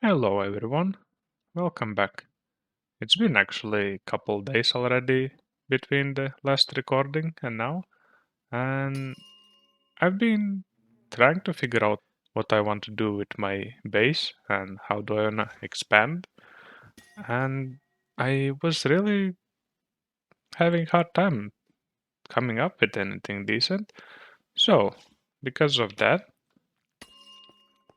Hello everyone, welcome back. It's been actually a couple days already between the last recording and now, and I've been trying to figure out what I want to do with my base and how do I want to expand. And I was really having hard time coming up with anything decent. So, because of that,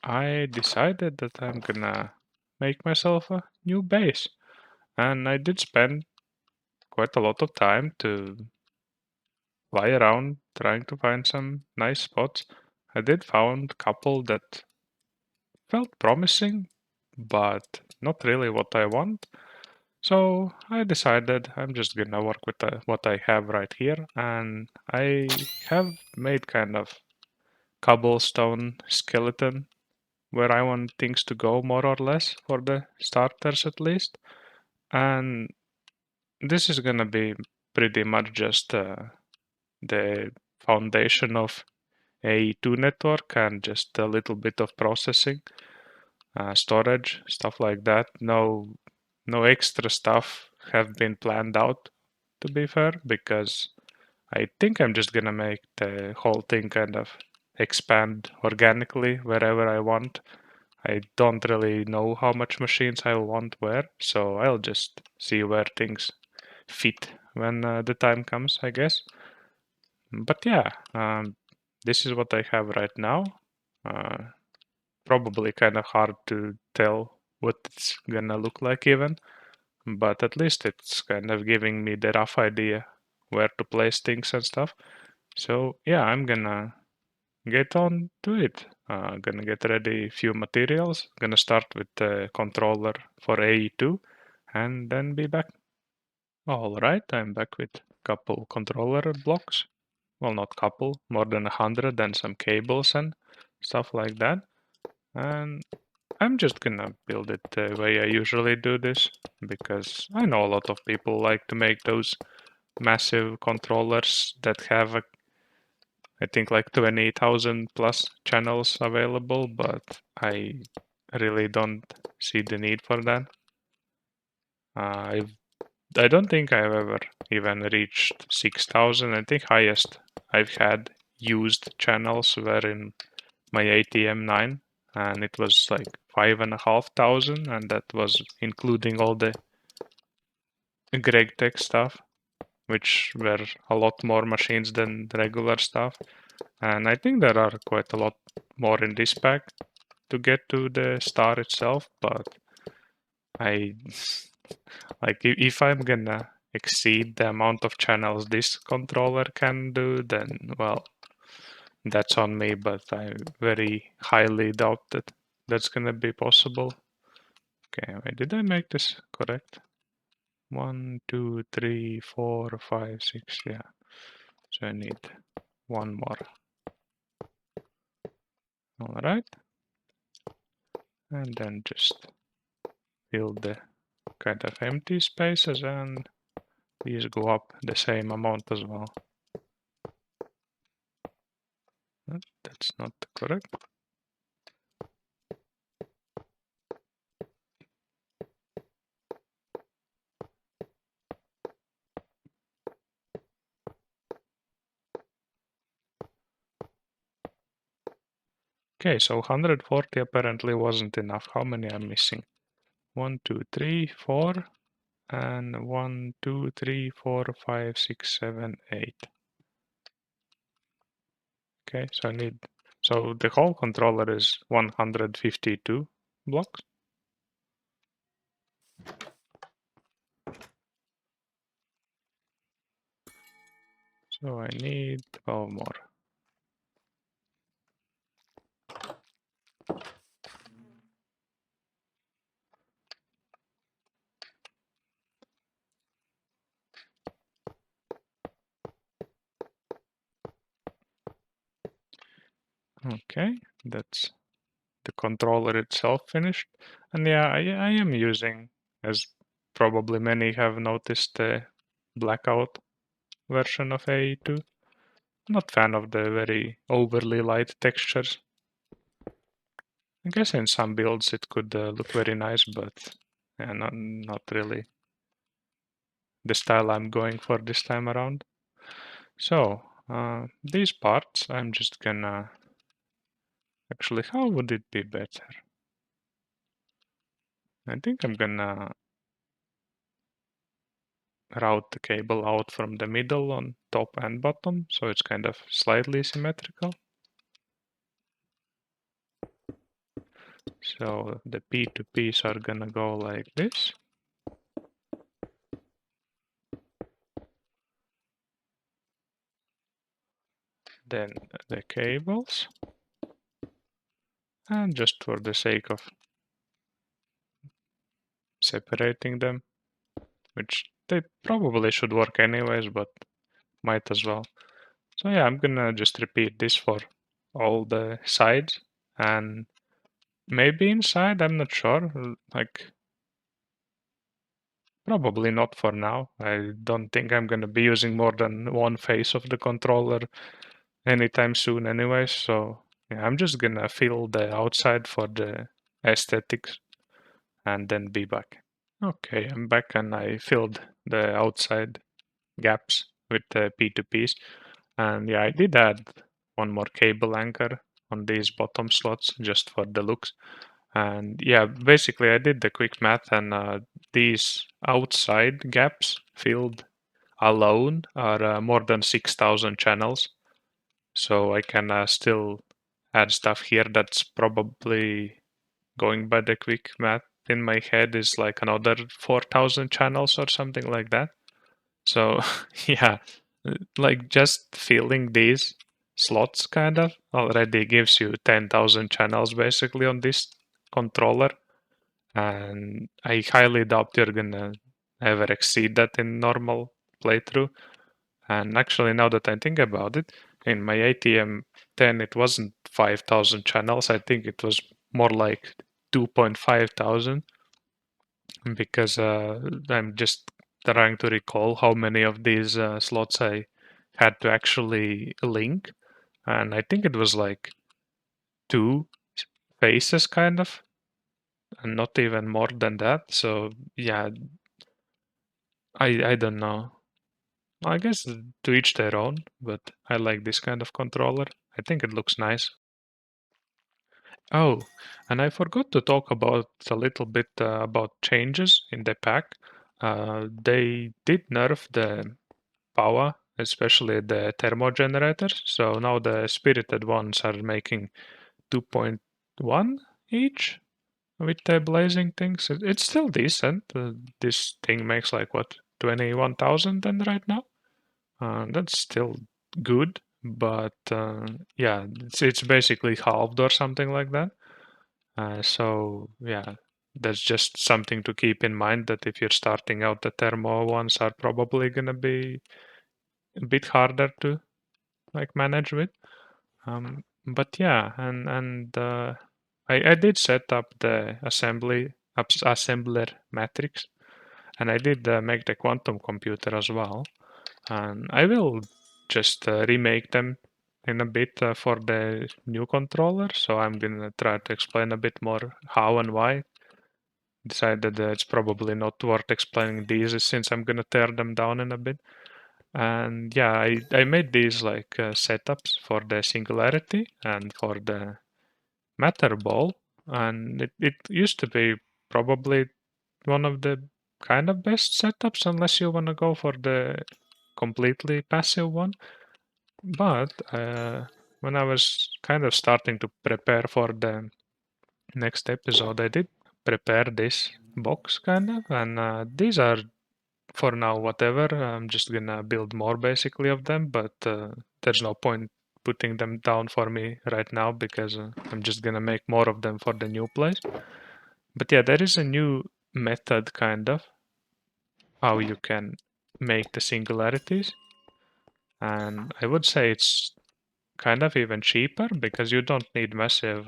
I decided that I'm gonna make myself a new base. And I did spend quite a lot of time to fly around trying to find some nice spots. I did found a couple that felt promising, but not really what I want. So I decided I'm just gonna work with what I have right here, and I have made kind of cobblestone skeleton where I want things to go more or less for the starters at least. And this is gonna be pretty much just the foundation of AE2 network and just a little bit of processing, storage, stuff like that. No extra stuff have been planned out, to be fair, because I think I'm just gonna make the whole thing kind of expand organically wherever I want. I don't really know how much machines I'll want where, so I'll just see where things fit when the time comes, I guess. But yeah, this is what I have right now. Uh, Probably kind of hard to tell what it's gonna look like even, but at least it's kind of giving me the rough idea where to place things and stuff. So yeah, I'm gonna get on to it. Gonna get ready a few materials. Gonna start with the controller for AE2 and then be back. All right, I'm back with couple controller blocks. Well, not couple, more than 100 and some cables and stuff like that. And I'm just gonna build it the way I usually do this because I know a lot of people like to make those massive controllers that have I think like 20,000 plus channels available, but I really don't see the need for that. I don't think I've ever even reached 6,000. I think highest I've had used channels were in my ATM9, and it was like 5,500, and that was including all the GregTech stuff, which were a lot more machines than the regular stuff. And I think there are quite a lot more in this pack to get to the star itself, but I like if I'm gonna exceed the amount of channels this controller can do, then well, that's on me, but I very highly doubt that that's gonna be possible. Okay, wait, did I make this correct? 1, 2, 3, 4, 5, 6, yeah. So I need one more. All right. And then just fill the kind of empty spaces and these go up the same amount as well. That's not correct. Okay, so 140 apparently wasn't enough. How many I'm missing? 1, 2, 3, 4, and 1, 2, 3, 4, 5, 6, 7, 8. Okay, so I need, so the whole controller is 152 blocks. So I need 12 more. Okay, that's the controller itself finished. And yeah, I am using, as probably many have noticed, the blackout version of AE2. Not fan of the very overly light textures. I guess in some builds it could look very nice, but yeah, not really the style I'm going for this time around. So these parts I'm just gonna actually, how would it be better? I think I'm gonna route the cable out from the middle on top and bottom, so it's kind of slightly symmetrical. So the P2Ps are gonna go like this. Then the cables. And just for the sake of separating them, which they probably should work anyways, but might as well. So yeah, I'm gonna just repeat this for all the sides and maybe inside, I'm not sure. Like, probably not for now. I don't think I'm gonna be using more than one face of the controller anytime soon anyways. So yeah, I'm just gonna fill the outside for the aesthetics and then be back. Okay, I'm back and I filled the outside gaps with the P2Ps. And yeah, I did add one more cable anchor on these bottom slots just for the looks. And yeah, basically I did the quick math and these outside gaps filled alone are more than 6,000 channels. So I can still add stuff here that's probably going by the quick math in my head is like another 4,000 channels or something like that. So yeah, like just filling these slots kind of already gives you 10,000 channels basically on this controller. And I highly doubt you're gonna ever exceed that in normal playthrough. And actually, now that I think about it, in my ATM10, it wasn't 5,000 channels. I think it was more like 2.5 thousand because I'm just trying to recall how many of these slots I had to actually link. And I think it was like two faces, kind of, and not even more than that. So, yeah, I don't know. I guess to each their own, but I like this kind of controller. I think it looks nice. Oh, and I forgot to talk about a little bit about changes in the pack. They did nerf the power, especially the thermo generators. So now the spirited ones are making 2.1 each with the blazing things. It's still decent. This thing makes like what, 21,000 then right now? That's still good, but yeah, it's basically halved or something like that. So yeah, that's just something to keep in mind that if you're starting out, the thermo ones are probably gonna be a bit harder to like manage with. But yeah, and I did set up the assembler matrix, and I did make the quantum computer as well. And I will just remake them in a bit for the new controller. So I'm gonna try to explain a bit more how and why. Decided that it's probably not worth explaining these since I'm gonna tear them down in a bit. And yeah, I made these like setups for the Singularity and for the Matter Ball. And it used to be probably one of the kind of best setups unless you want to go for the completely passive one. But when I was kind of starting to prepare for the next episode, I did prepare this box kind of, and these are for now whatever. I'm just gonna build more basically of them, but there's no point putting them down for me right now because I'm just gonna make more of them for the new place. But yeah, there is a new method kind of how you can make the singularities, and I would say it's kind of even cheaper because you don't need massive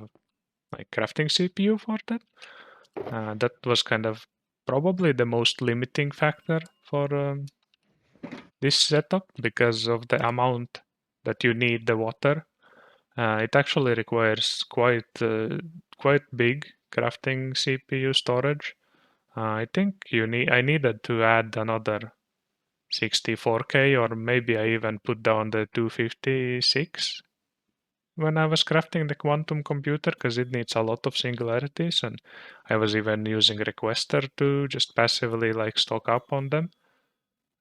like crafting CPU for that. That was kind of probably the most limiting factor for this setup because of the amount that you need the water. It actually requires quite big crafting CPU storage. I think I needed to add another 64K, or maybe I even put down the 256 when I was crafting the quantum computer, because it needs a lot of singularities, and I was even using requester to just passively like stock up on them.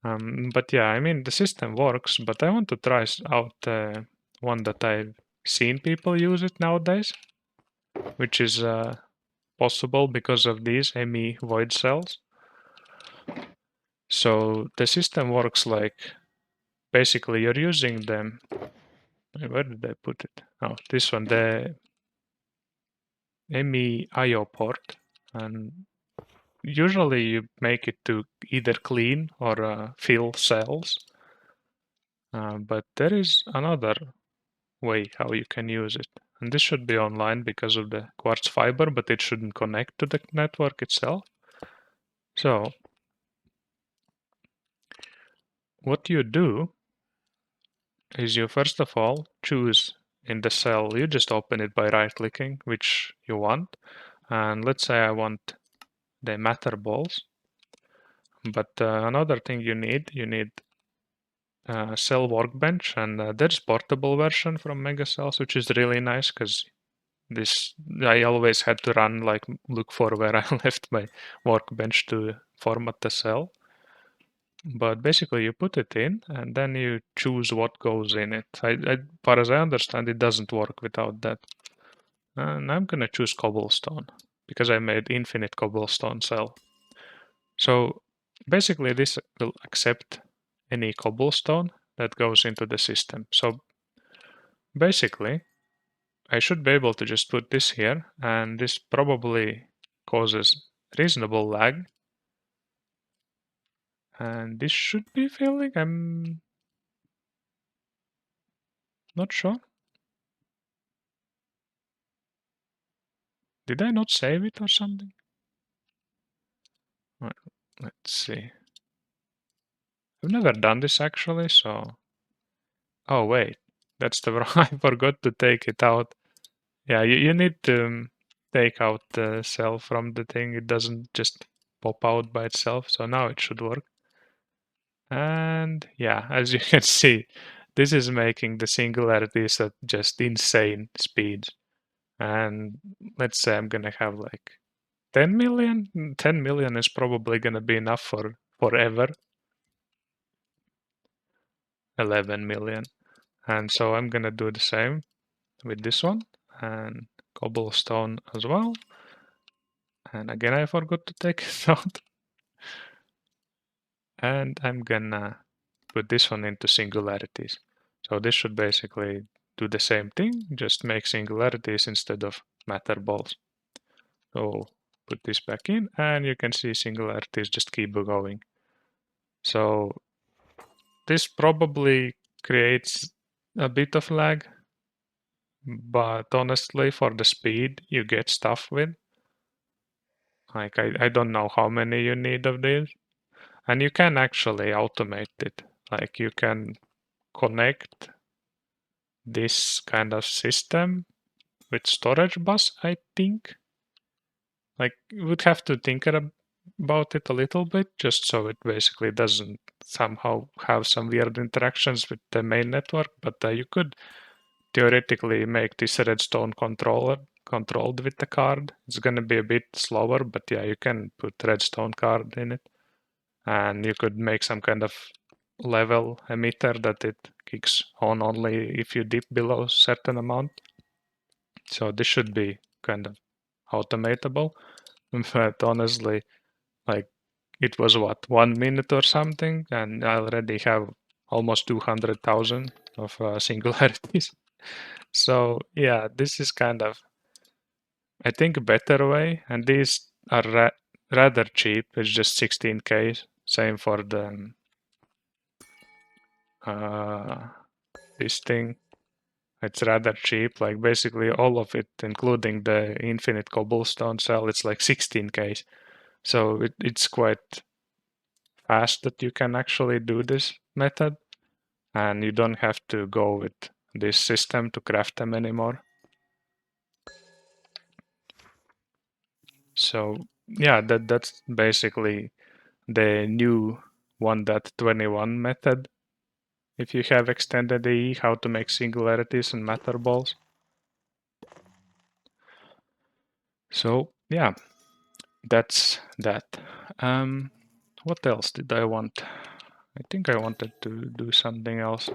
But yeah, I mean the system works, but I want to try out one that I've seen people use it nowadays, which is possible because of these ME void cells. So the system works like basically you're using them. Where did I put it? Oh, this one, the ME IO port, and usually you make it to either clean or fill cells. But there is another way how you can use it. And this should be online because of the quartz fiber, but it shouldn't connect to the network itself. So what you do is you first of all choose in the cell, you just open it by right clicking, which you want. And let's say I want the matter balls. But another thing you need cell workbench, and there's portable version from Megacells, which is really nice because this I always had to run like look for where I left my workbench to format the cell. But basically you put it in and then you choose what goes in it. Far as I understand, it doesn't work without that. And I'm gonna choose cobblestone because I made infinite cobblestone cell. So basically this will accept any cobblestone that goes into the system. So basically I should be able to just put this here, and this probably causes reasonable lag. And this should be filling, I'm not sure. Did I not save it or something? Let's see. I've never done this actually, so... Oh wait, that's the wrong... I forgot to take it out. Yeah, you need to take out the cell from the thing. It doesn't just pop out by itself, so now it should work. And yeah, as you can see, this is making the singularities at just insane speeds. And let's say I'm gonna have like 10 million. 10 million is probably gonna be enough for forever. 11 million. And so I'm gonna do the same with this one and cobblestone as well. And again, I forgot to take it out. And I'm gonna put this one into singularities. So this should basically do the same thing, just make singularities instead of matter balls. So put this back in and you can see singularities just keep going. So this probably creates a bit of lag, but honestly for the speed you get stuff with, like I don't know how many you need of these. And you can actually automate it. Like you can connect this kind of system with storage bus, I think. Like you would have to think about it a little bit just so it basically doesn't somehow have some weird interactions with the main network. But you could theoretically make this redstone controller controlled with the card. It's gonna be a bit slower, but yeah, you can put redstone card in it. And you could make some kind of level emitter that it kicks on only if you dip below a certain amount. So this should be kind of automatable. But honestly, like it was what, 1 minute or something, and I already have almost 200,000 of singularities. So yeah, this is kind of, I think, a better way, and these are rather cheap. It's just 16K. Same for the this thing. It's rather cheap. Like basically all of it, including the infinite cobblestone cell, it's like 16K. So it's quite fast that you can actually do this method, and you don't have to go with this system to craft them anymore. So yeah, that's basically the new 1.21 method. If you have ExtendedAE, how to make singularities and matter balls. So yeah, that's that. What else did I want? I think I wanted to do something else.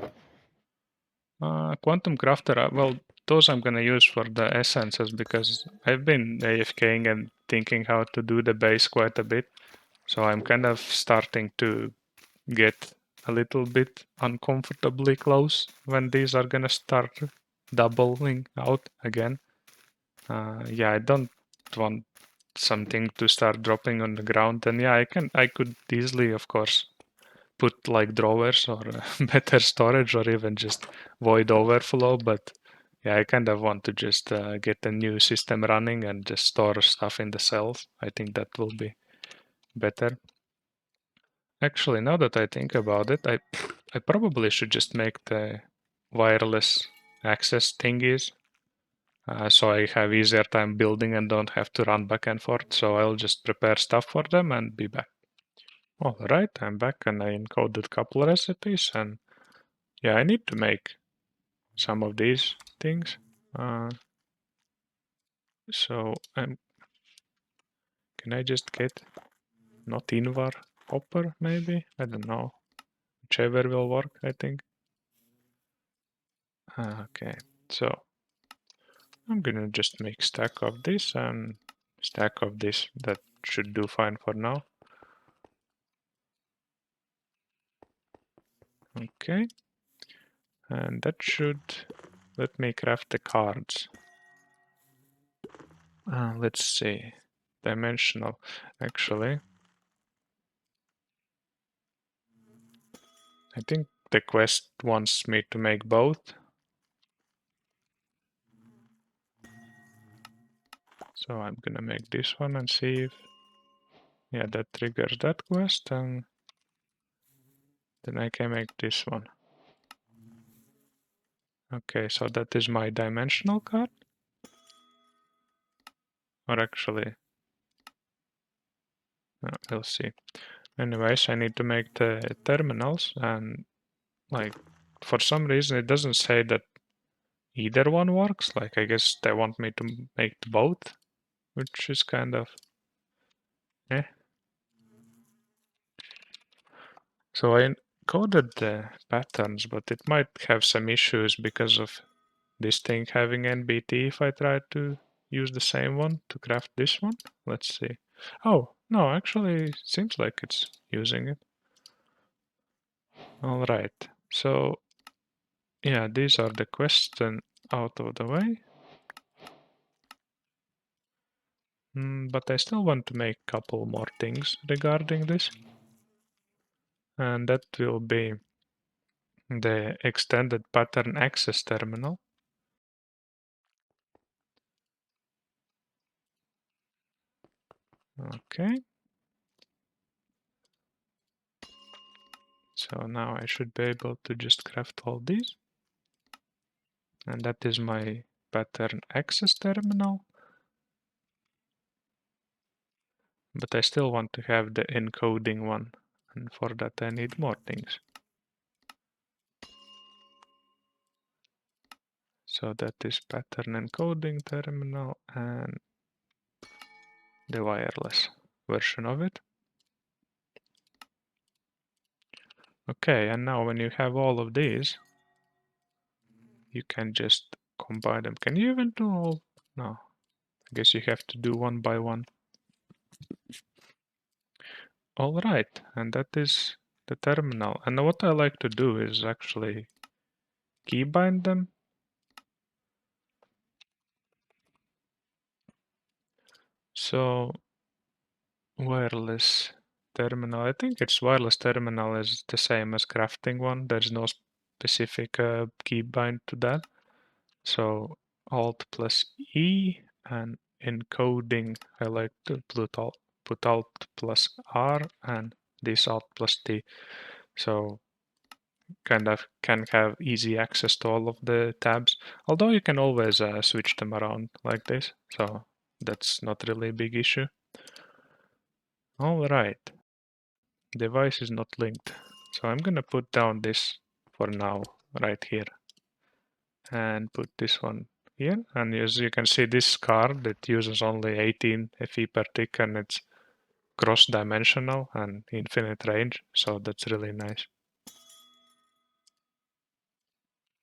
Quantum crafter, well, those I'm gonna use for the essences because I've been AFKing and thinking how to do the base quite a bit. So I'm kind of starting to get a little bit uncomfortably close when these are gonna start doubling out again. Yeah, I don't want something to start dropping on the ground. And yeah, I could easily, of course, put like drawers or better storage or even just void overflow. But yeah, I kind of want to just get a new system running and just store stuff in the cells. I think that will be better. Actually, now that I think about it, I probably should just make the wireless access thingies so I have easier time building and don't have to run back and forth. So I'll just prepare stuff for them and be back. All right, I'm back and I encoded a couple recipes and yeah, I need to make some of these things. So can I just get not Invar Hopper maybe? I don't know. Whichever will work, I think. Okay, so I'm gonna just make stack of this and stack of this. That should do fine for now. Okay. And that should let me craft the cards. Let's see. Dimensional. Actually, I think the quest wants me to make both. So I'm gonna make this one and see if, yeah, that triggers that quest, and then I can make this one. Okay, so that is my dimensional card. Or actually, we'll see. Anyways, I need to make the terminals, and like for some reason it doesn't say that either one works. Like I guess they want me to make both, which is kind of eh. So I encoded the patterns, but it might have some issues because of this thing having NBT if I try to use the same one to craft this one. Let's see. Oh, no, actually seems like it's using it. All right. So yeah, these are the questions out of the way. But I still want to make a couple more things regarding this. And that will be the extended pattern access terminal. Okay. So now I should be able to just craft all these. And that is my pattern access terminal. But I still want to have the encoding one. And for that I need more things. So that is pattern encoding terminal and the wireless version of it. Okay, and now when you have all of these, you can just combine them. Can you even do all? No, I guess you have to do one by one. All right, and that is the terminal. And what I like to do is actually keybind them. So wireless terminal, I think it's wireless terminal is the same as crafting one. There's no specific keybind to that. So Alt plus E and encoding, I like to put Alt plus R and this Alt plus T. So kind of can have easy access to all of the tabs. Although you can always switch them around like this, so that's not really a big issue. All right, device is not linked. So I'm gonna put down this for now, right here. And put this one here. And as you can see, this card that uses only 18 FE per tick, and it's cross-dimensional and infinite range, so that's really nice.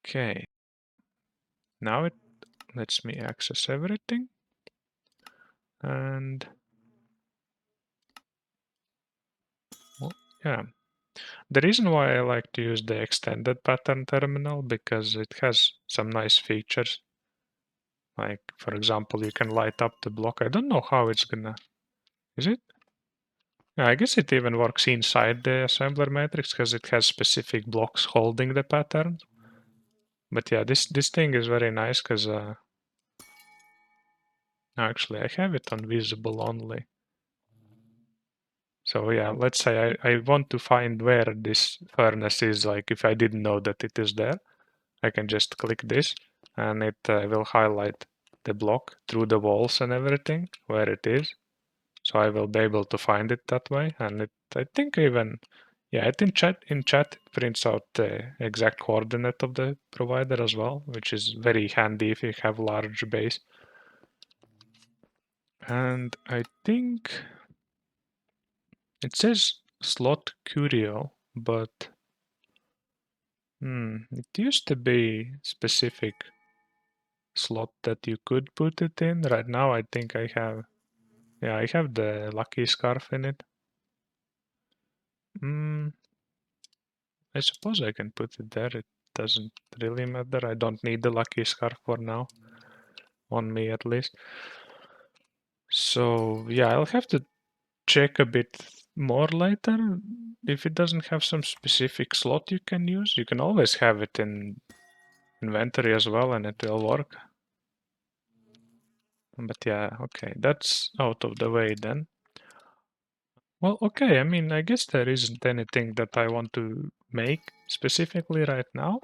Okay, now it lets me access everything. And well, yeah, the reason why I like to use the extended pattern terminal, because it has some nice features. Like, for example, you can light up the block. I don't know how it's gonna, is it? Yeah, I guess it even works inside the assembler matrix because it has specific blocks holding the pattern. But yeah, this thing is very nice because actually I have it on visible only. So yeah, let's say I want to find where this furnace is. Like if I didn't know that it is there, I can just click this and it will highlight the block through the walls and everything where it is. So I will be able to find it that way. And it, I think even, yeah, it in chat it prints out the exact coordinate of the provider as well, which is very handy if you have large base. And I think it says slot curio, but it used to be specific slot that you could put it in. Right now, I think I have, yeah, I have the lucky scarf in it. I suppose I can put it there. It doesn't really matter. I don't need the lucky scarf for now, on me at least. So yeah, I'll have to check a bit more later. If it doesn't have some specific slot you can use, you can always have it in inventory as well and it will work. But yeah, okay, that's out of the way then. Well, okay, I mean, I guess there isn't anything that I want to make specifically right now.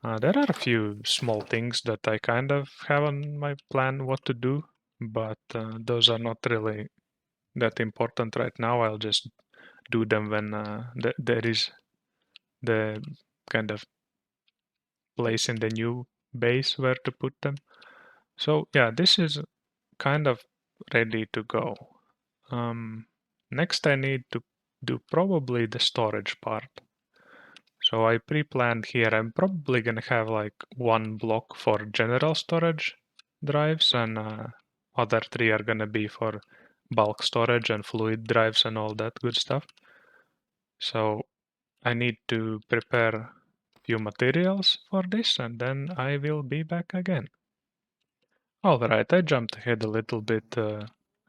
There are a few small things that I kind of have on my plan what to do, but those are not really that important right now. I'll just do them when there is the kind of place in the new base where to put them. So yeah, this is kind of ready to go. Next I need to do probably the storage part. So I pre-planned here, I'm probably gonna have like one block for general storage drives and other three are gonna be for bulk storage and fluid drives and all that good stuff. So I need to prepare a few materials for this and then I will be back again. Alright, I jumped ahead a little bit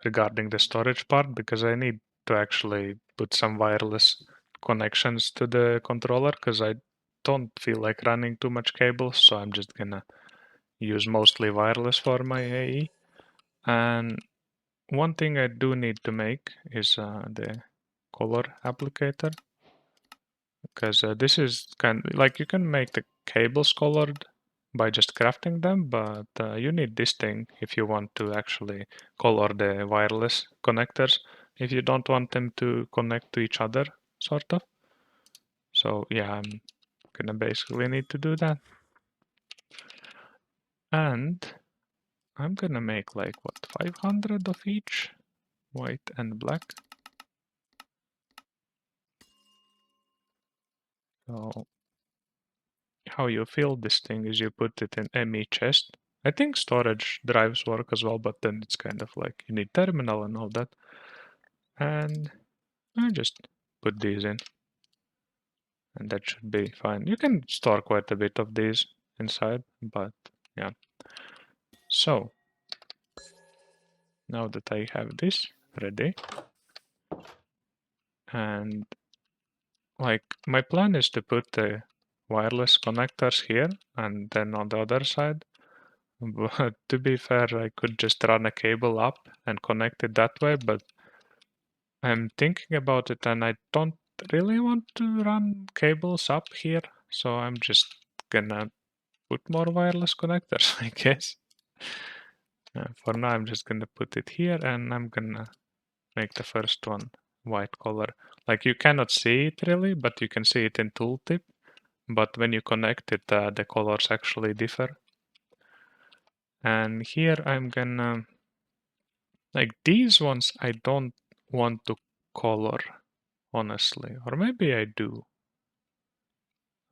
regarding the storage part because I need to actually put some wireless connections to the controller because I don't feel like running too much cables, so I'm just gonna use mostly wireless for my AE. And one thing I do need to make is the color applicator because this is kind of like you can make the cables colored by just crafting them, but you need this thing if you want to actually color the wireless connectors if you don't want them to connect to each other, sort of. So yeah, I'm gonna basically need to do that. And I'm gonna make like what, 500 of each, white and black. So how you fill this thing is you put it in ME chest. I think storage drives work as well, but then it's kind of like you need terminal and all that. And I just put these in, and that should be fine. You can store quite a bit of these inside, but yeah. So now that I have this ready, and like my plan is to put the wireless connectors here and then on the other side. But to be fair, I could just run a cable up and connect it that way, but I'm thinking about it and I don't really want to run cables up here So I'm just gonna put more wireless connectors, I guess. For now, I'm just gonna put it here, and I'm gonna make the first one white color. Like you cannot see it really, but you can see it in tooltip. But when you connect it, the colors actually differ. And here I'm gonna, like these ones, I don't want to color, honestly. Or maybe I do.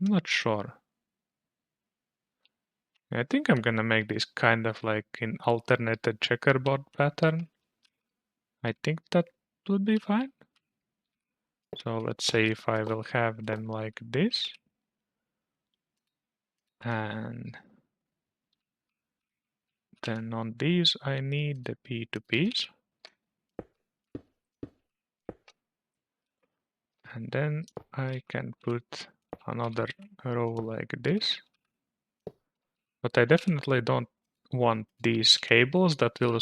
I'm not sure. I think I'm gonna make this kind of like in alternated checkerboard pattern. I think that would be fine. So let's say if I will have them like this. And then on these I need the P2Ps. And then I can put another row like this. But I definitely don't want these cables that will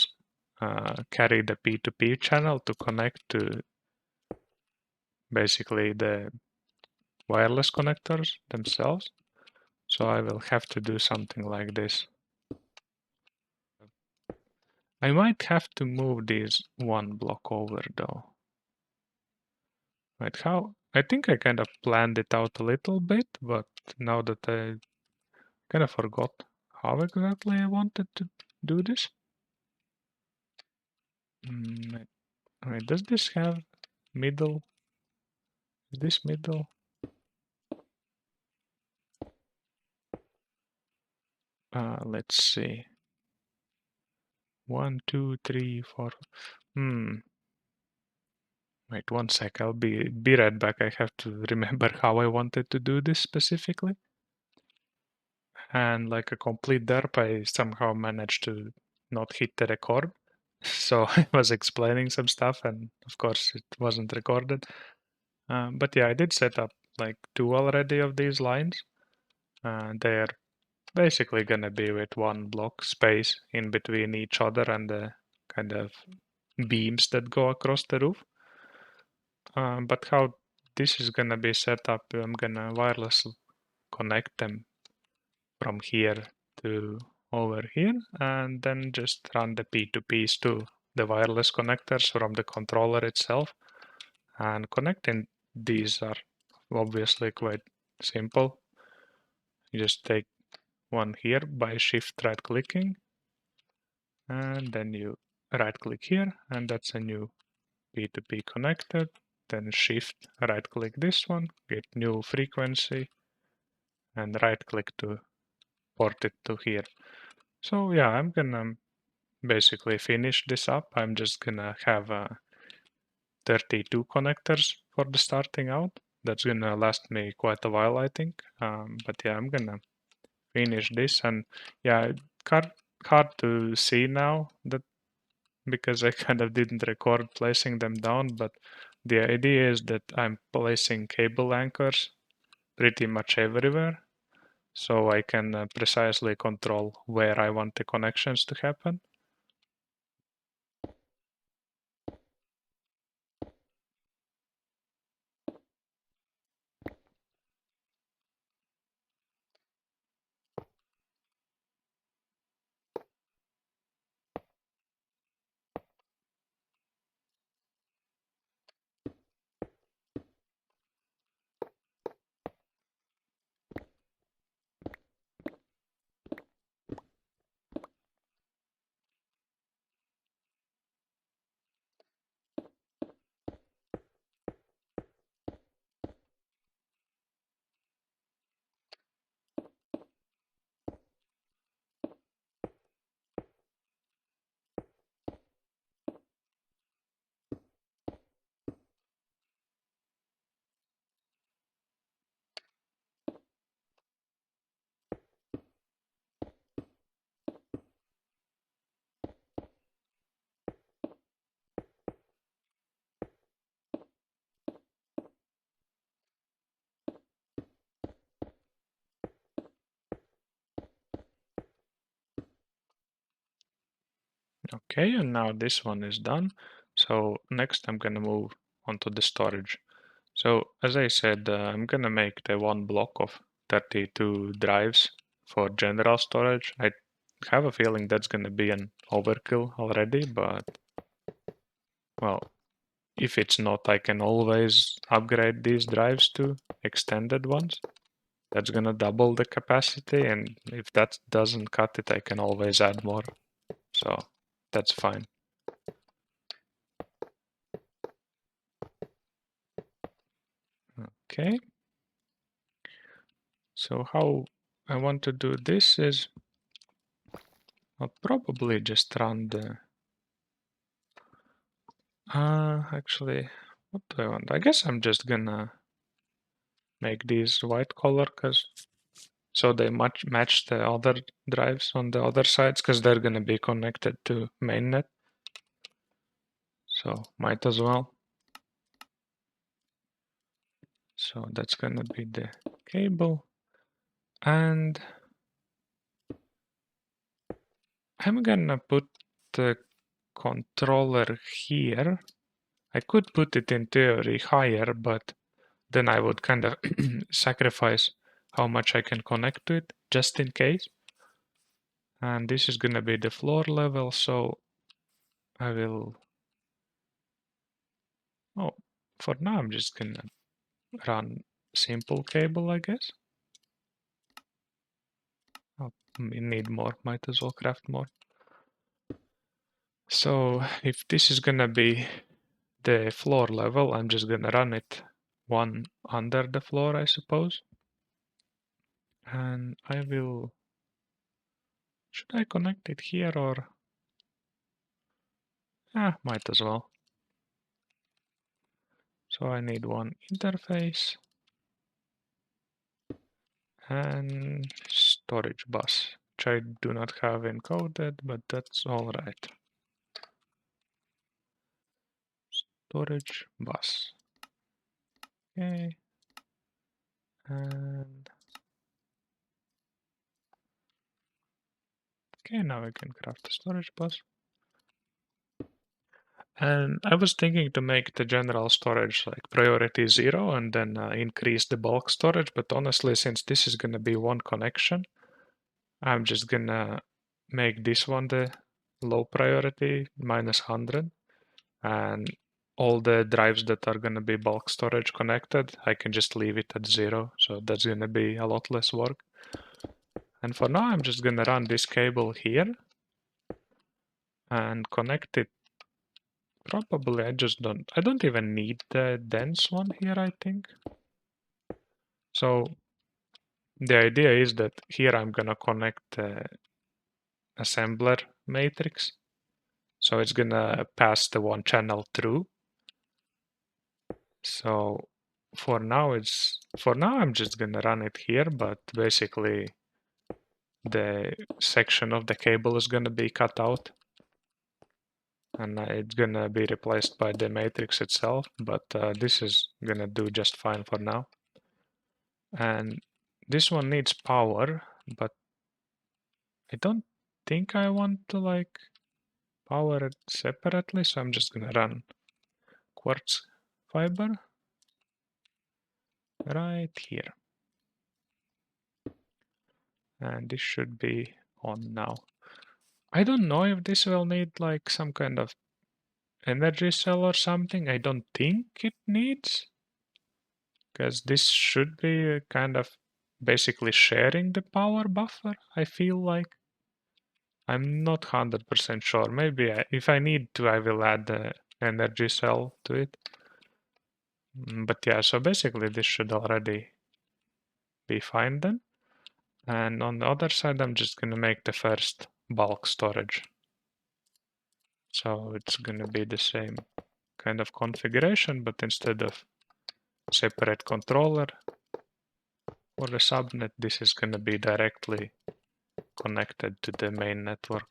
carry the P2P channel to connect to basically the wireless connectors themselves. So I will have to do something like this. I might have to move these one block over though. Right, how? I think I kind of planned it out a little bit, but now that I kind of forgot how exactly I wanted to do this. Wait, does this have middle? Is this middle? Let's see. 1, 2, 3, 4. Wait 1 sec. I'll be right back. I have to remember how I wanted to do this specifically. And like a complete derp, I somehow managed to not hit the record. So I was explaining some stuff, and of course it wasn't recorded. But yeah, I did set up like 2 already of these lines. They're basically gonna be with 1 block space in between each other and the kind of beams that go across the roof. But how this is gonna be set up, I'm gonna wireless connect them from here to over here, and then just run the P2Ps to the wireless connectors from the controller itself. And connecting these are obviously quite simple. You just take one here by shift right clicking, and then you right click here, and that's a new P2P connector. Then shift right click this one, get new frequency, and right click to port it to here. So yeah, I'm gonna basically finish this up. I'm just gonna have 32 connectors for the starting out. That's gonna last me quite a while, I think. But yeah, I'm gonna finish this, and yeah, hard to see now that because I kind of didn't record placing them down, but the idea is that I'm placing cable anchors pretty much everywhere, so I can precisely control where I want the connections to happen. Okay, and now this one is done. So next I'm gonna move onto the storage. So as I said, I'm gonna make the 1 block of 32 drives for general storage. I have a feeling that's gonna be an overkill already, but well, if it's not, I can always upgrade these drives to extended ones. That's gonna double the capacity, and if that doesn't cut it, I can always add more. So that's fine. Okay. So how I want to do this is I'll probably just run the actually, what do I want? I guess I'm just gonna make these white color cause so they match the other drives on the other sides because they're gonna be connected to mainnet. So might as well. So that's gonna be the cable. And I'm gonna put the controller here. I could put it in theory higher, but then I would kind of sacrifice how much I can connect to it just in case. And this is gonna be the floor level, so I will, oh, for now I'm just gonna run simple cable, I guess. Oh, we need more, might as well craft more. So if this is gonna be the floor level, I'm just gonna run it one under the floor, I suppose. And I will, should I connect it here or? Might as well. So I need one interface and storage bus, which I do not have encoded, but that's all right. Storage bus. Okay. And okay, now I can craft the storage bus. And I was thinking to make the general storage like priority 0 and then increase the bulk storage, but honestly, since this is gonna be one connection, I'm just gonna make this one the low priority -100, and all the drives that are gonna be bulk storage connected, I can just leave it at 0, so that's gonna be a lot less work. And for now, I'm just gonna run this cable here and connect it. Probably I don't even need the dense one here, I think. So the idea is that here I'm gonna connect the assembler matrix. So it's gonna pass the one channel through. So for now I'm just gonna run it here, but basically the section of the cable is gonna be cut out and it's gonna be replaced by the matrix itself, but this is gonna do just fine for now. And this one needs power, but I don't think I want to like power it separately, so I'm just gonna run quartz fiber right here. And this should be on now. I don't know if this will need like some kind of energy cell or something. I don't think it needs, because this should be kind of basically sharing the power buffer, I feel like. I'm not 100% sure. Maybe if I need to, I will add the energy cell to it. But yeah, so basically this should already be fine then. And on the other side, I'm just going to make the first bulk storage. So it's going to be the same kind of configuration, but instead of separate controller or the subnet, this is going to be directly connected to the main network.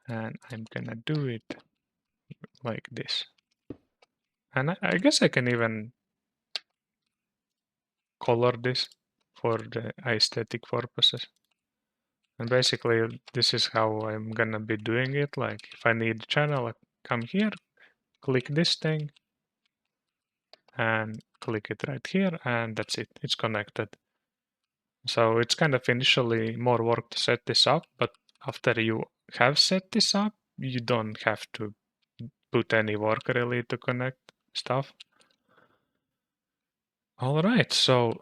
And I'm going to do it like this. And I guess I can even color this for the aesthetic purposes. And basically, this is how I'm gonna be doing it. Like, if I need channel, I come here, click this thing, and click it right here, and that's it. It's connected. So it's kind of initially more work to set this up, but after you have set this up, you don't have to put any work really to connect stuff. All right, so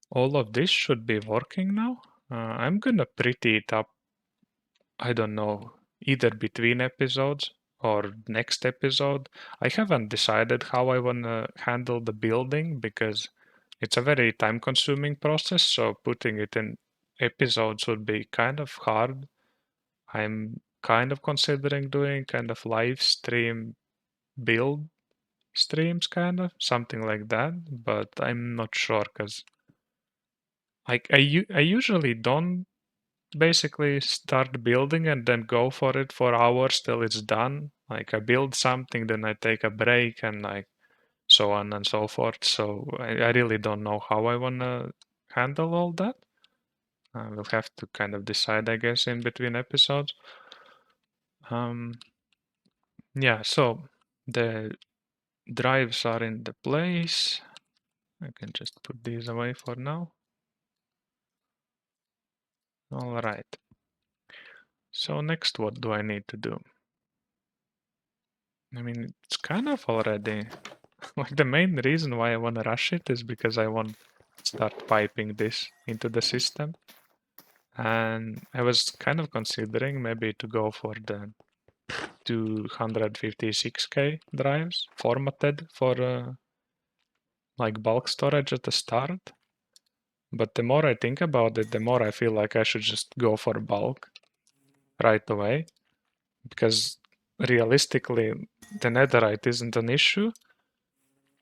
all of this should be working now. I'm gonna pretty it up, I don't know, either between episodes or next episode. I haven't decided how I wanna handle the building because it's a very time consuming process, so putting it in episodes would be kind of hard. I'm kind of considering doing kind of live stream build streams, kind of something like that, but I'm not sure because I usually don't basically start building and then go for it for hours till it's done. Like I build something, then I take a break and like so on and so forth. So I really don't know how I wanna handle all that. I will have to kind of decide, I guess, in between episodes. Yeah, so the drives are in the place. I can just put these away for now. All right. So next, what do I need to do? I mean, it's kind of already like the main reason why I want to rush it is because I want to start piping this into the system. And I was kind of considering maybe to go for the 256K drives formatted for like bulk storage at the start. But the more I think about it, the more I feel like I should just go for bulk right away. Because realistically, the netherite isn't an issue.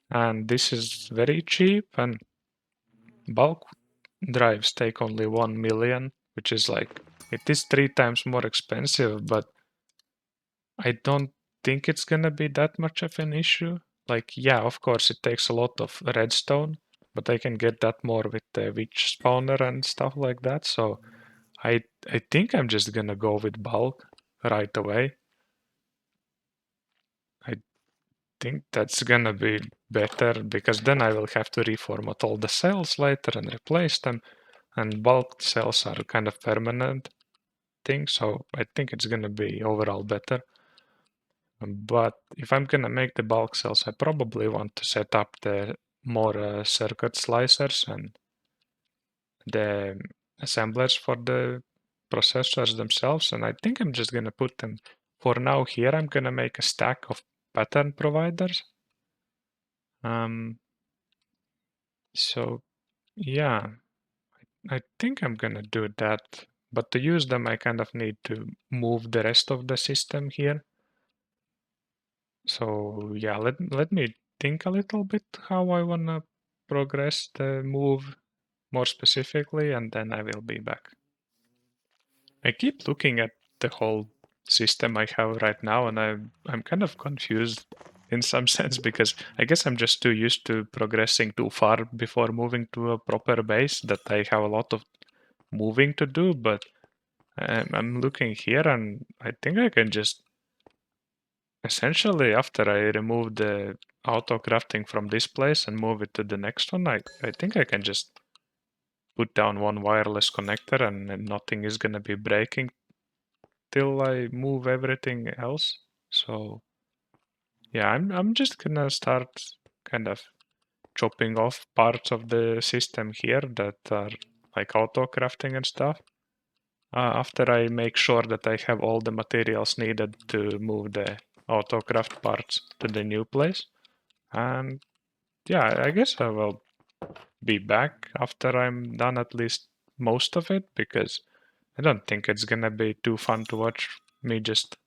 And this is very cheap. And bulk drives take only 1 million, which is like, it is 3 times more expensive, but I don't think it's gonna be that much of an issue. Like, yeah, of course, it takes a lot of redstone, but I can get that more with the witch spawner and stuff like that. So I think I'm just gonna go with bulk right away. I think that's gonna be better because then I will have to reformat all the cells later and replace them. And bulk cells are kind of permanent thing, so I think it's gonna be overall better. But if I'm gonna make the bulk cells, I probably want to set up the more circuit slicers and the assemblers for the processors themselves. And I think I'm just gonna put them for now here. I'm gonna make a stack of pattern providers. So yeah, I think I'm gonna do that. But to use them, I kind of need to move the rest of the system here. So yeah, let me think a little bit how I wanna progress the move more specifically, and then I will be back. I keep looking at the whole system I have right now, and I'm kind of confused in some sense because I guess I'm just too used to progressing too far before moving to a proper base that I have a lot of moving to do. But I'm looking here, and I think I can just essentially, after I remove the auto crafting from this place and move it to the next one, I think I can just put down one wireless connector and nothing is gonna be breaking till I move everything else. So yeah, I'm just gonna start kind of chopping off parts of the system here that are like auto crafting and stuff. After I make sure that I have all the materials needed to move the autocraft parts to the new place. And yeah, I guess I will be back after I'm done at least most of it because I don't think it's gonna be too fun to watch me just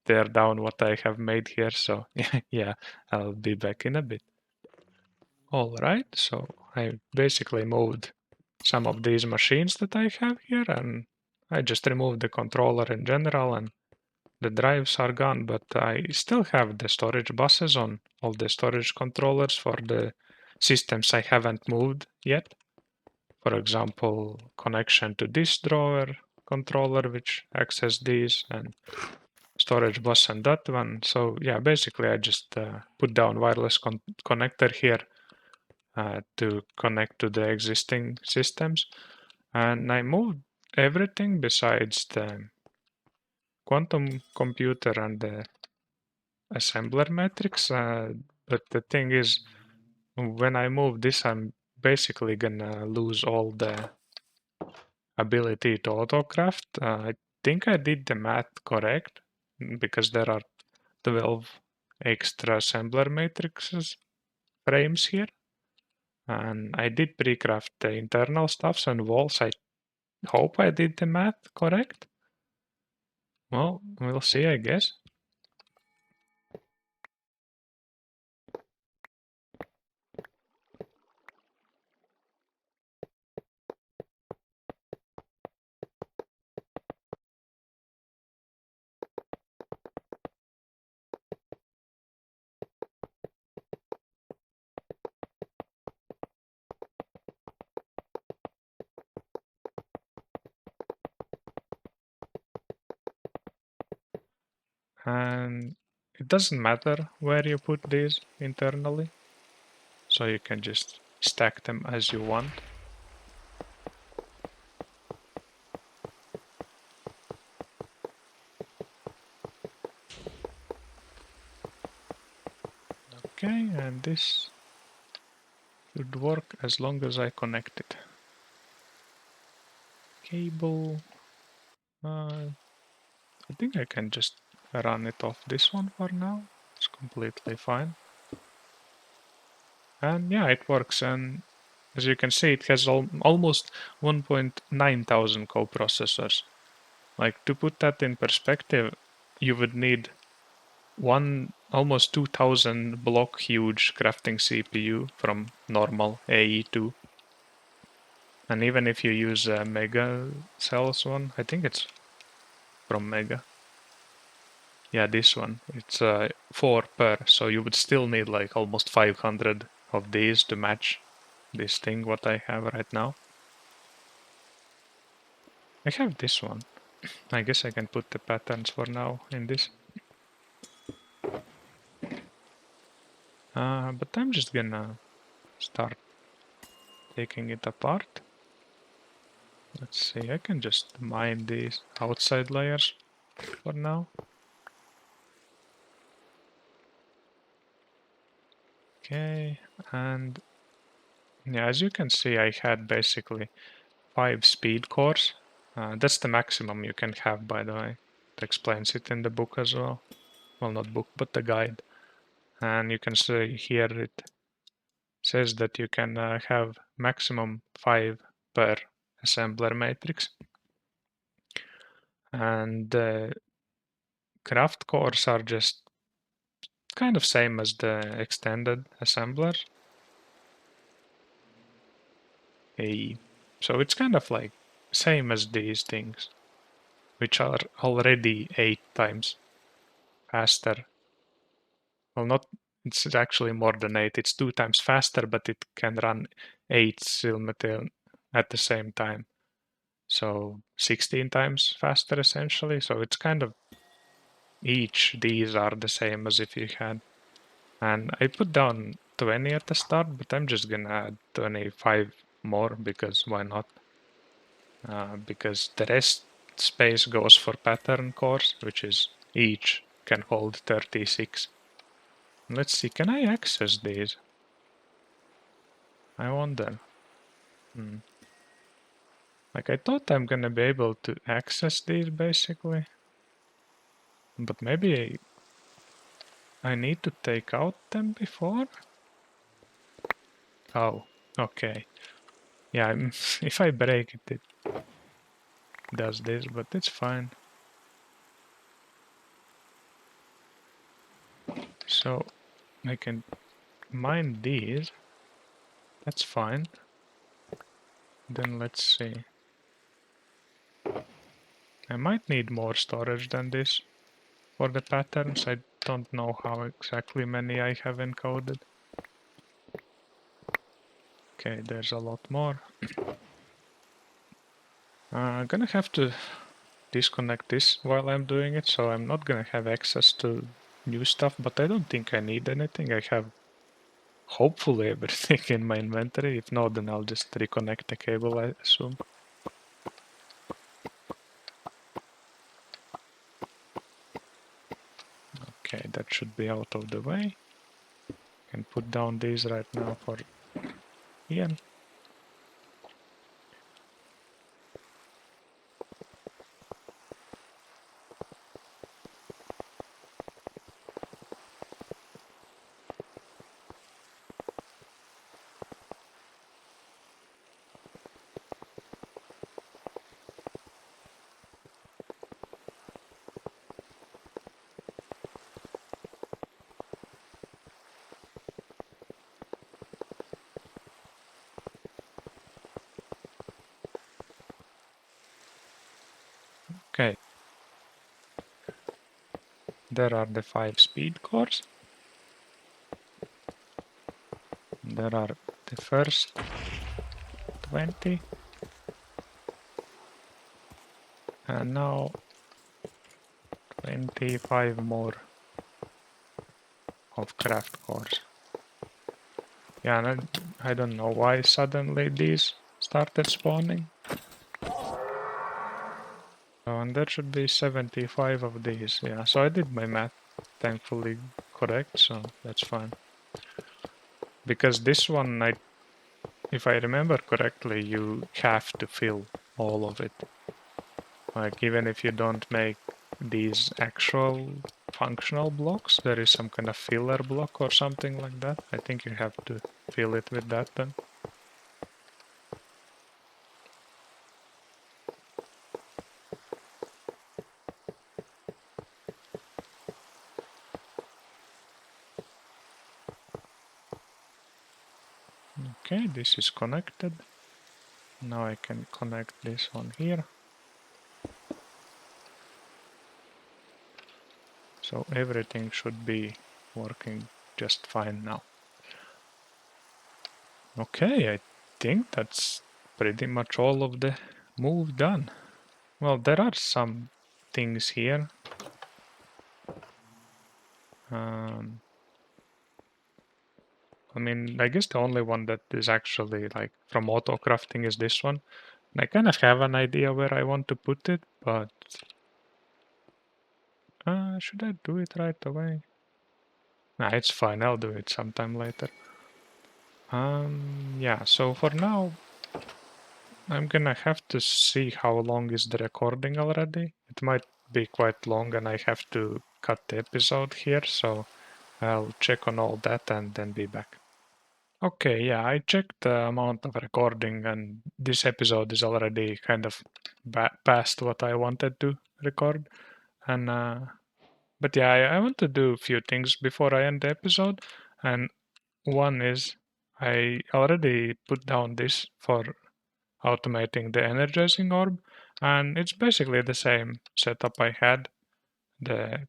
tear down what I have made here. So yeah, I'll be back in a bit. All right, so I basically moved some of these machines that I have here and I just removed the controller in general and the drives are gone, but I still have the storage buses on all the storage controllers for the systems I haven't moved yet. For example, connection to this drawer controller, which access these, and storage was on that one. So yeah, basically I just put down wireless connector here to connect to the existing systems. And I moved everything besides the quantum computer and the assembler matrix. But the thing is, when I move this, I'm basically gonna lose all the ability to autocraft. I think I did the math correct because there are 12 extra assembler matrices frames here. And I did pre-craft the internal stuffs and walls. I hope I did the math correct. Well, we'll see, I guess. And it doesn't matter where you put these internally, so you can just stack them as you want. Okay, and this should work as long as I connect it. Cable. I think I can just run it off this one for now. It's completely fine. And yeah, it works. And as you can see, it has almost 1.9 thousand coprocessors. Like, to put that in perspective, you would need one almost 2000 block huge crafting CPU from normal AE2. And even if you use a Mega Cells one, I think it's from Mega. Yeah, this one. It's 4 per, so you would still need like almost 500 of these to match this thing what I have right now. I have this one. I guess I can put the patterns for now in this. But I'm just gonna start taking it apart. Let's see, I can just mine these outside layers for now. Okay, and yeah, as you can see, I had basically 5 speed cores. That's the maximum you can have, by the way. It explains it in the book as well. Well, not book, but the guide. And you can see here it says that you can have maximum 5 per assembler matrix. And the craft cores are just kind of same as the extended assembler AE. So it's kind of like same as these things, which are already 8 times faster. Well, not, it's actually more than 8. It's 2 times faster, but it can run 8 Silmetil at the same time. So 16 times faster essentially. So it's kind of each these are the same as if you had. And I put down 20 at the start, but I'm just gonna add 25 more because why not? Because the rest space goes for pattern cores, which is each can hold 36. Let's see, can I access these? I wonder. Like, I thought I'm gonna be able to access these basically. But maybe I need to take out them before? Oh, okay. Yeah, if I break it, it does this, but it's fine. So I can mine these. That's fine. Then let's see. I might need more storage than this for the patterns. I don't know how exactly many I have encoded. Okay, there's a lot more. I'm gonna have to disconnect this while I'm doing it, so I'm not gonna have access to new stuff, but I don't think I need anything. I have hopefully everything in my inventory. If not, then I'll just reconnect the cable, I assume. Okay, that should be out of the way. Can put down these right now for Ian. Okay. There are the 5 speed cores. There are the first 20. And now 25 more of craft cores. Yeah, and I don't know why suddenly these started spawning. And there should be 75 of these. Yeah, so I did my math thankfully correct, so that's fine. Because this one, if I remember correctly, you have to fill all of it. Like, even if you don't make these actual functional blocks, there is some kind of filler block or something like that. I think you have to fill it with that then. Okay, this is connected. Now I can connect this on here. So everything should be working just fine now. Okay, I think that's pretty much all of the move done. Well, there are some things here. I mean, I guess the only one that is actually like from auto crafting is this one. And I kind of have an idea where I want to put it, but should I do it right away? Nah, it's fine. I'll do it sometime later. Yeah. So for now, I'm gonna have to see how long is the recording already. It might be quite long, and I have to cut the episode here. So I'll check on all that and then be back. Okay, yeah, I checked the amount of recording, and this episode is already kind of past what I wanted to record. And but yeah, I want to do a few things before I end the episode. And one is I already put down this for automating the energizing orb, and it's basically the same setup I had. The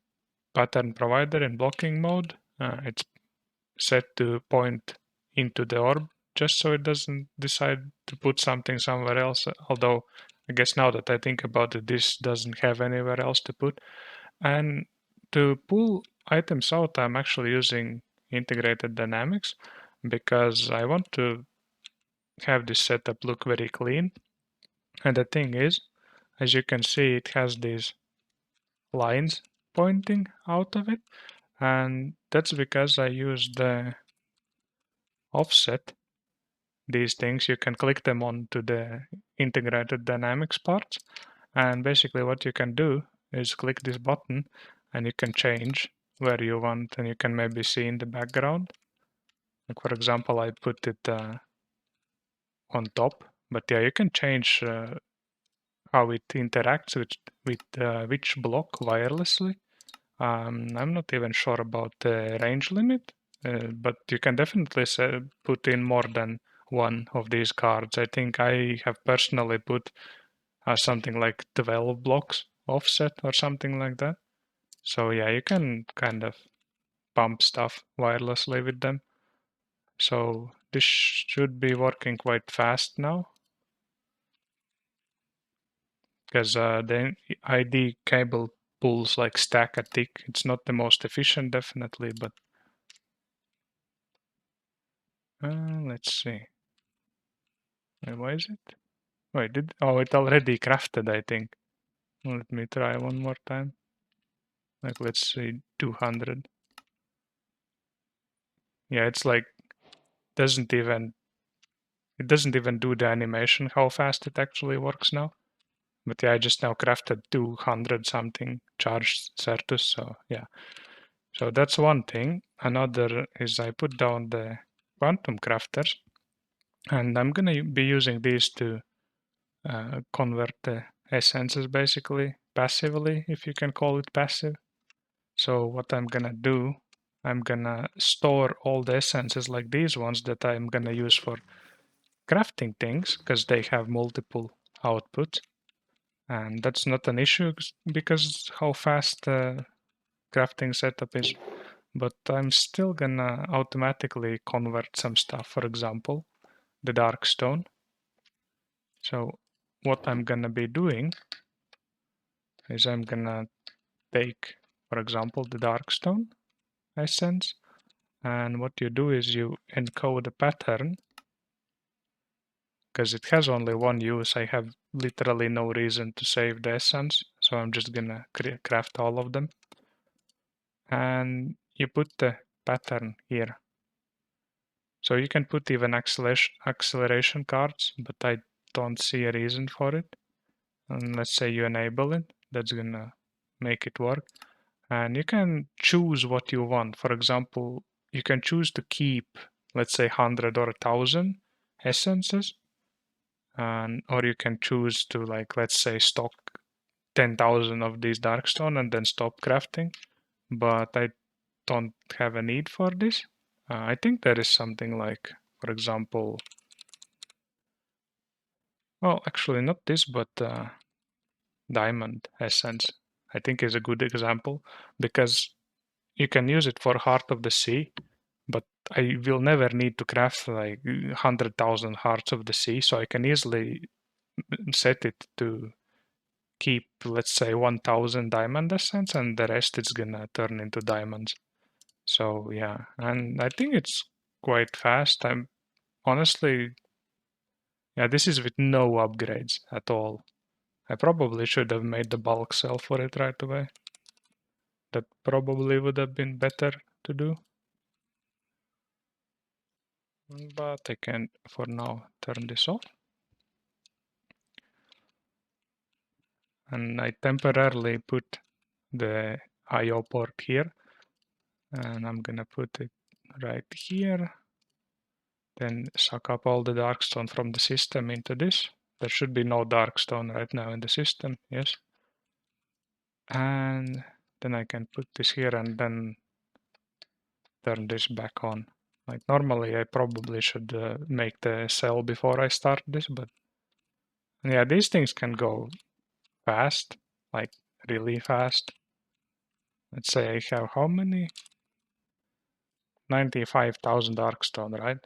pattern provider in blocking mode. It's set to point into the orb just so it doesn't decide to put something somewhere else. Although I guess now that I think about it, this doesn't have anywhere else to put. And to pull items out, I'm actually using integrated dynamics because I want to have this setup look very clean. And the thing is, as you can see, it has these lines pointing out of it. And that's because I use the offset these things. You can click them onto the integrated dynamics parts. And basically what you can do is click this button and you can change where you want, and you can maybe see in the background. Like for example, I put it on top, but yeah, you can change how it interacts with which block wirelessly. I'm not even sure about the range limit, but you can definitely put in more than one of these cards. I think I have personally put something like 12 blocks offset or something like that. So yeah, you can kind of pump stuff wirelessly with them. So this should be working quite fast now. because the ID cable pulls like stack a tick. It's not the most efficient, definitely, but let's see. Wait, why is it? Wait, it already crafted, I think. Let me try one more time. Like, let's say 200. Yeah, it's like it doesn't even do the animation how fast it actually works now. But yeah, I just now crafted 200 something charged Certus, so yeah. So that's one thing. Another is I put down the quantum crafters, and I'm gonna be using these to convert the essences basically passively, if you can call it passive. So what I'm gonna do, I'm gonna store all the essences like these ones that I'm gonna use for crafting things because they have multiple outputs. And that's not an issue because how fast the crafting setup is. But I'm still gonna automatically convert some stuff, for example, the dark stone. So what I'm gonna be doing is I'm gonna take, for example, the dark stone essence, and what you do is you encode a pattern because it has only one use. I have literally no reason to save the essence, so I'm just gonna craft all of them. And you put the pattern here. So you can put even acceleration cards, but I don't see a reason for it. And let's say you enable it, that's gonna make it work. And you can choose what you want. For example, you can choose to keep, let's say 100 or 1,000 essences, and or you can choose to, like, let's say stock 10,000 of these darkstone and then stop crafting. But I don't have a need for this. I think there is something like, for example, well, actually not this, but diamond essence, I think is a good example because you can use it for Heart of the Sea, but I will never need to craft like 100,000 Hearts of the Sea, so I can easily set it to keep, let's say, 1,000 diamond essence, and the rest it's gonna turn into diamonds. So yeah, and I think it's quite fast. I'm honestly, yeah, this is with no upgrades at all. I probably should have made the bulk sell for it right away. That probably would have been better to do. But I can, for now, turn this off. And I temporarily put the IO port here. And I'm gonna put it right here. Then suck up all the darkstone from the system into this. There should be no darkstone right now in the system, yes. And then I can put this here and then turn this back on. Like normally I probably should make the cell before I start this, but yeah, these things can go fast, like really fast. Let's say I have how many? 95,000 darkstone, right?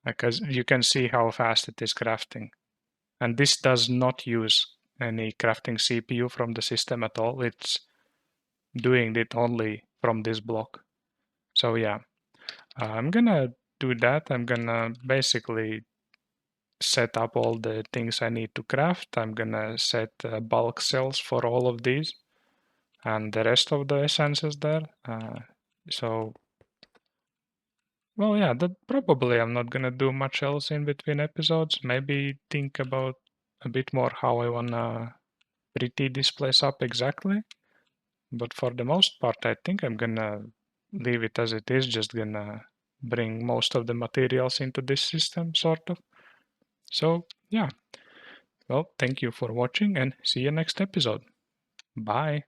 Because you can see how fast it is crafting. And this does not use any crafting CPU from the system at all. It's doing it only from this block. So yeah, I'm gonna do that. I'm gonna basically set up all the things I need to craft. I'm gonna set bulk cells for all of these and the rest of the essences there. So, well, yeah, that probably I'm not gonna do much else in between episodes. Maybe think about a bit more how I wanna pretty this place up exactly. But for the most part, I think I'm gonna leave it as it is, just gonna bring most of the materials into this system, sort of. So, yeah. Well, thank you for watching and see you next episode. Bye.